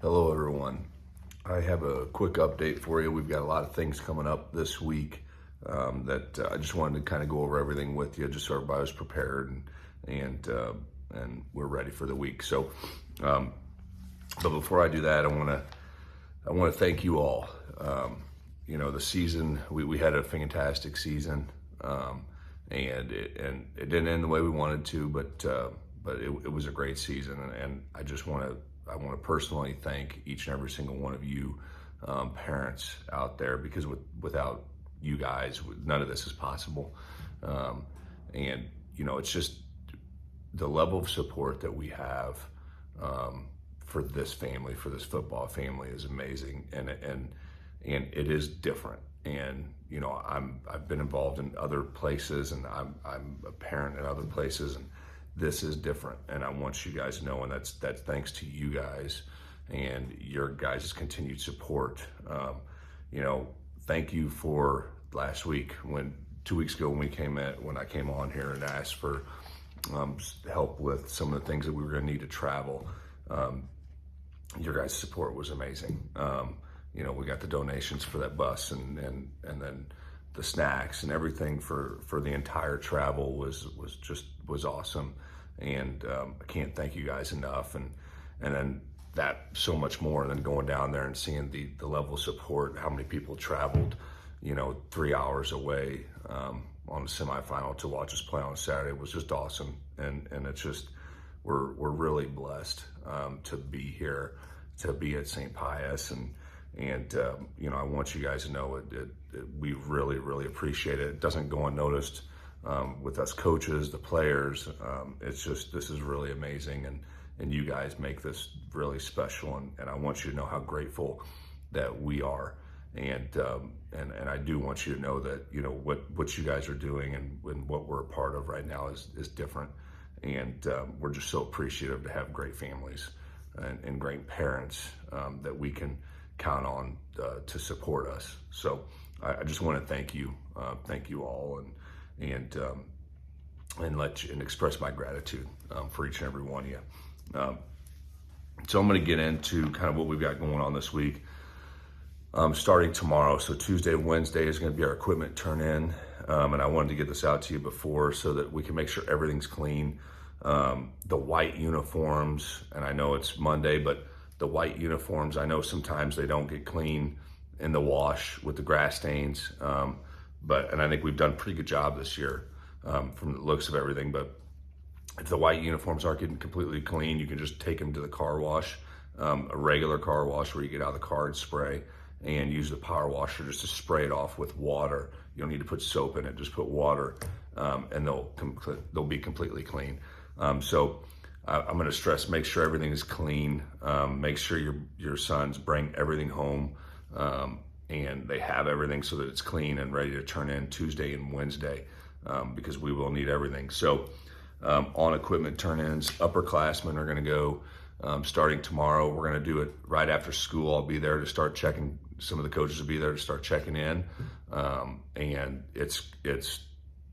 Hello, everyone. I have a quick update for you. We've got a lot of things coming up this week that I just wanted to kind of go over everything with you, just so everybody was prepared and we're ready for the week. But before I do that, I want to thank you all. The season we had a fantastic season, and it didn't end the way we wanted to, but it was a great season, and I want to personally thank each and every single one of you parents out there, because without you guys, none of this is possible. It's just the level of support that we have for this family, for this football family, is amazing, and it is different. And I've been involved in other places, and I'm a parent in other places, and this is different, and I want you guys to know, and that's thanks to you guys and your guys' continued support. Thank you for last week, 2 weeks ago when I came on here and asked for help with some of the things that we were going to need to travel. Your guys' support was amazing. We got the donations for that bus, and then the snacks and everything for the entire travel was awesome. And I can't thank you guys enough. And then that so much more, and then going down there and seeing the level of support, how many people traveled, 3 hours away on the semifinal to watch us play on Saturday, was just awesome. And it's just, we're really blessed to be here, to be at St. Pius, and I want you guys to know we really, really appreciate it. It doesn't go unnoticed with us coaches, the players. It's just, this is really amazing, and you guys make this really special, and I want you to know how grateful that we are. And I do want you to know that what you guys are doing and what we're a part of right now is different, and we're just so appreciative to have great families and great parents that we can count on to support us. So I just want to thank you all, and express my gratitude for each and every one of you. So I'm going to get into kind of what we've got going on this week. Starting tomorrow, so Tuesday, Wednesday is going to be our equipment turn in, and I wanted to get this out to you before so that we can make sure everything's clean. The white uniforms, and I know it's Monday, but the white uniforms, I know sometimes they don't get clean in the wash with the grass stains, and I think we've done a pretty good job this year from the looks of everything. But if the white uniforms aren't getting completely clean, you can just take them to the car wash, a regular car wash where you get out of the car and spray, and use the power washer just to spray it off with water. You don't need to put soap in it, just put water, and they'll be completely clean. So I'm going to stress, make sure everything is clean. Make sure your sons bring everything home, and they have everything so that it's clean and ready to turn in Tuesday and Wednesday, because we will need everything. So on equipment turn-ins, upperclassmen are going to go starting tomorrow. We're going to do it right after school. I'll be there to start checking. Some of the coaches will be there to start checking in, and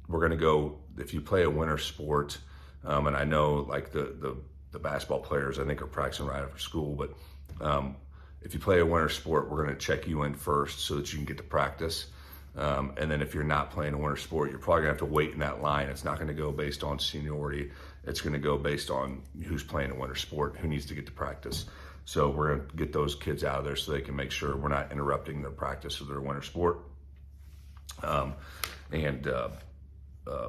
we're going to go, if you play a winter sport. And I know, like the basketball players, I think, are practicing right after school. But if you play a winter sport, we're going to check you in first so that you can get to practice. And then if you're not playing a winter sport, you're probably going to have to wait in that line. It's not going to go based on seniority. It's going to go based on who's playing a winter sport, who needs to get to practice. So we're going to get those kids out of there so they can make sure we're not interrupting their practice of their winter sport.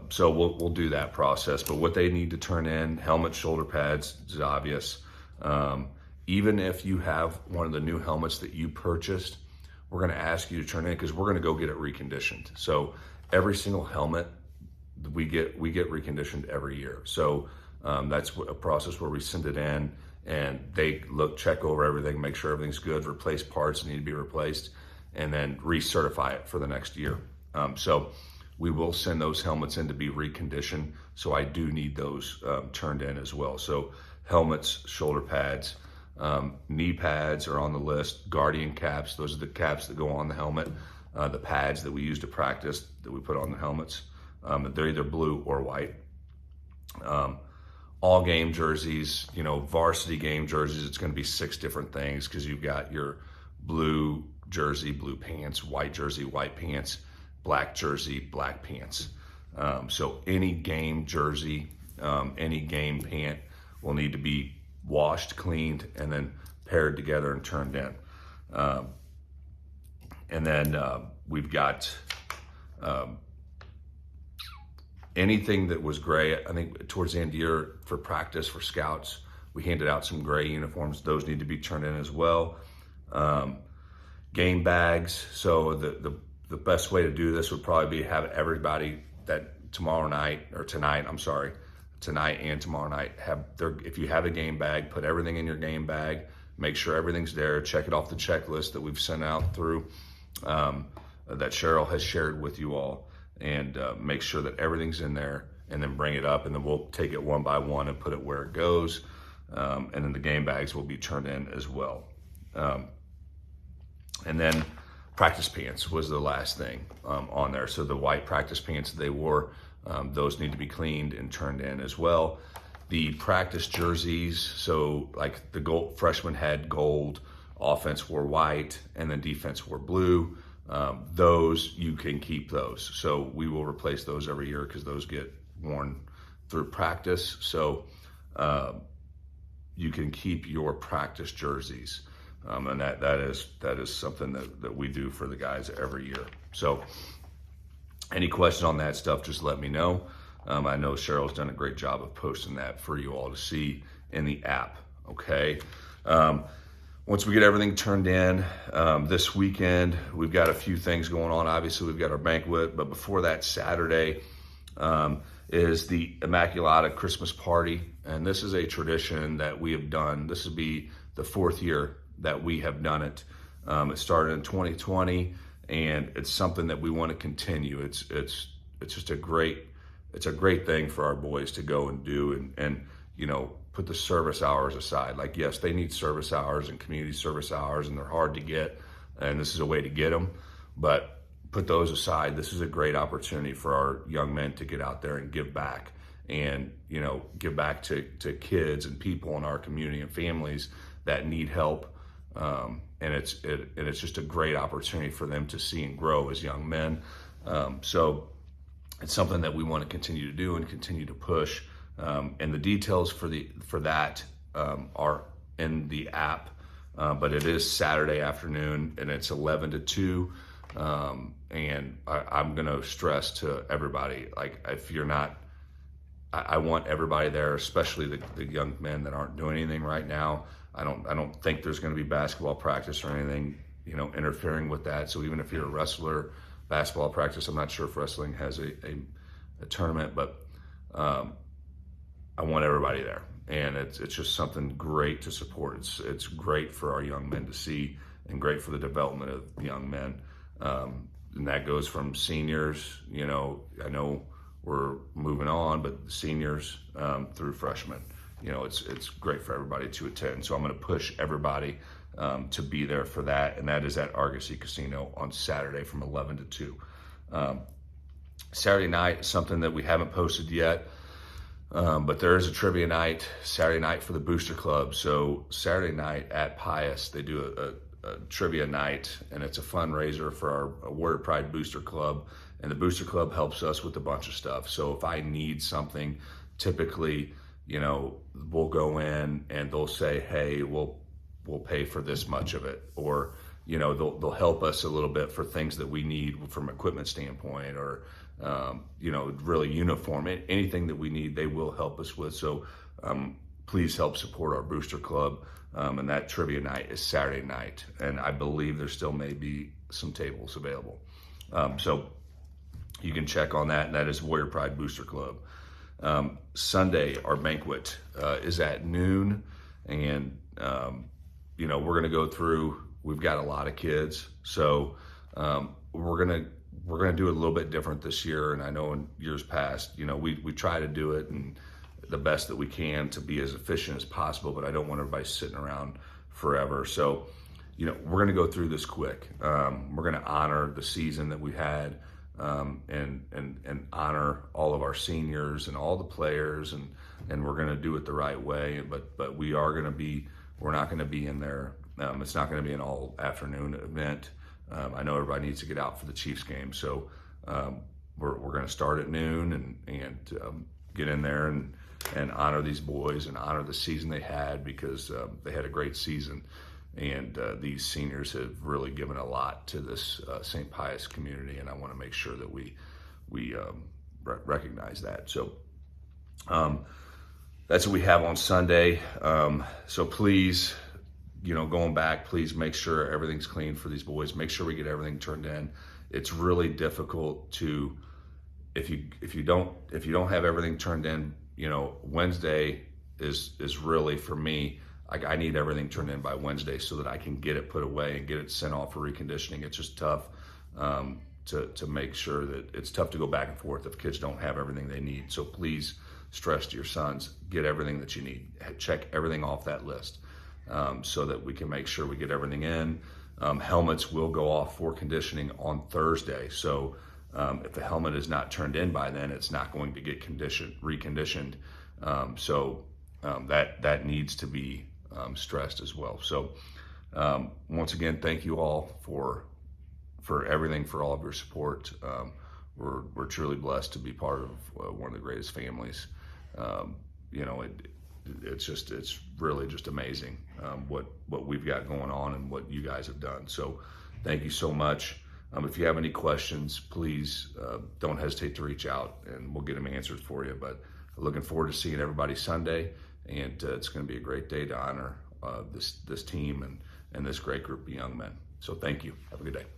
So we'll do that process. But what they need to turn in, helmets, shoulder pads, is obvious. Even if you have one of the new helmets that you purchased, we're going to ask you to turn in, because we're going to go get it reconditioned. So every single helmet we get reconditioned every year. So that's a process where we send it in, and they check over everything, make sure everything's good, replace parts that need to be replaced, and then recertify it for the next year. So we will send those helmets in to be reconditioned. So I do need those turned in as well. So helmets, shoulder pads, knee pads are on the list. Guardian caps, those are the caps that go on the helmet. The pads that we use to practice that we put on the helmets. They're either blue or white. all game jerseys, varsity game jerseys. It's going to be 6 different things because you've got your blue jersey, blue pants, white jersey, white pants, black jersey, black pants. So any game jersey, any game pant will need to be washed, cleaned, and then paired together and turned in. And then we've got anything that was gray. I think towards the end of the year for practice for scouts, we handed out some gray uniforms. Those need to be turned in as well. Game bags. So the best way to do this would probably be have everybody that tonight and tomorrow night if you have a game bag, put everything in your game bag, make sure everything's there, check it off the checklist that we've sent out through, that Cheryl has shared with you all, and make sure that everything's in there, and then bring it up, and then we'll take it one by one and put it where it goes. And then the game bags will be turned in as well. And then practice pants was the last thing on there. So the white practice pants they wore, those need to be cleaned and turned in as well. The practice jerseys, so like the freshman had gold, offense wore white, and then defense wore blue. Those, you can keep those. So we will replace those every year because those get worn through practice. So you can keep your practice jerseys. And that is something that we do for the guys every year. So any questions on that stuff, just let me know. I know Cheryl's done a great job of posting that for you all to see in the app, okay? Once we get everything turned in, this weekend, we've got a few things going on. Obviously, we've got our banquet, but before that, Saturday is the Immaculata Christmas party. And this is a tradition that we have done. This will be the 4th year that we have done it. It started in 2020, and it's something that we want to continue. It's just a great thing for our boys to go and do, and put the service hours aside. Like, yes, they need service hours and community service hours, and they're hard to get, and this is a way to get them. But put those aside. This is a great opportunity for our young men to get out there and give back, and give back to kids and people in our community and families that need help. And it's just a great opportunity for them to see and grow as young men. So it's something that we want to continue to do and continue to push. And the details for that are in the app, but it is Saturday afternoon, and it's 11 to 2. And I'm going to stress to everybody, like, if you're not, I want everybody there, especially the young men that aren't doing anything right now. I don't think there's going to be basketball practice or anything, interfering with that. So even if you're a wrestler, basketball practice, I'm not sure if wrestling has a tournament, but I want everybody there, and it's just something great to support. It's great for our young men to see, and great for the development of young men. And that goes from seniors. I know we're moving on, but seniors through freshmen. It's great for everybody to attend. So I'm going to push everybody to be there for that, and that is at Argosy Casino on Saturday from 11 to 2. Saturday night is something that we haven't posted yet, but there is a trivia night Saturday night for the Booster Club. So Saturday night at Pius, they do a trivia night, and it's a fundraiser for our Warrior Pride Booster Club, and the Booster Club helps us with a bunch of stuff. So if I need something, typically, we'll go in and they'll say, hey, we'll pay for this much of it, or they'll help us a little bit for things that we need from equipment standpoint, or really uniform, anything that we need, they will help us with. So please help support our Booster Club. And that trivia night is Saturday night, and I believe there still may be some tables available. So you can check on that, and that is Warrior Pride Booster Club. Sunday, our banquet is at noon, and we're going to go through. We've got a lot of kids, so we're gonna do it a little bit different this year. And I know in years past, we try to do it and the best that we can to be as efficient as possible, but I don't want everybody sitting around forever. So, we're gonna go through this quick. We're gonna honor the season that we had, and honor all of our seniors and all the players and and we're going to do it the right way. But we're not going to be in there. It's not going to be an all afternoon event. I know everybody needs to get out for the Chiefs game, so we're going to start at noon and get in there and honor these boys and honor the season they had, because they had a great season. And these seniors have really given a lot to this St. Pius community, and I want to make sure that we recognize that. So that's what we have on Sunday. So please, going back, please make sure everything's clean for these boys. Make sure we get everything turned in. It's really difficult to, if you don't have everything turned in, Wednesday is really, for me, I need everything turned in by Wednesday so that I can get it put away and get it sent off for reconditioning. It's just tough to make sure that it's tough to go back and forth if kids don't have everything they need. So please stress to your sons, get everything that you need. Check everything off that list so that we can make sure we get everything in. Helmets will go off for conditioning on Thursday. So if the helmet is not turned in by then, it's not going to get reconditioned. So that needs to be stressed as well. So once again, thank you all for everything, for all of your support. We're truly blessed to be part of one of the greatest families. It's really just amazing what we've got going on and what you guys have done. So thank you so much. If you have any questions, please don't hesitate to reach out and we'll get them answered for you. But looking forward to seeing everybody Sunday, and it's going to be a great day to honor this team and this great group of young men. So thank you. Have a good day.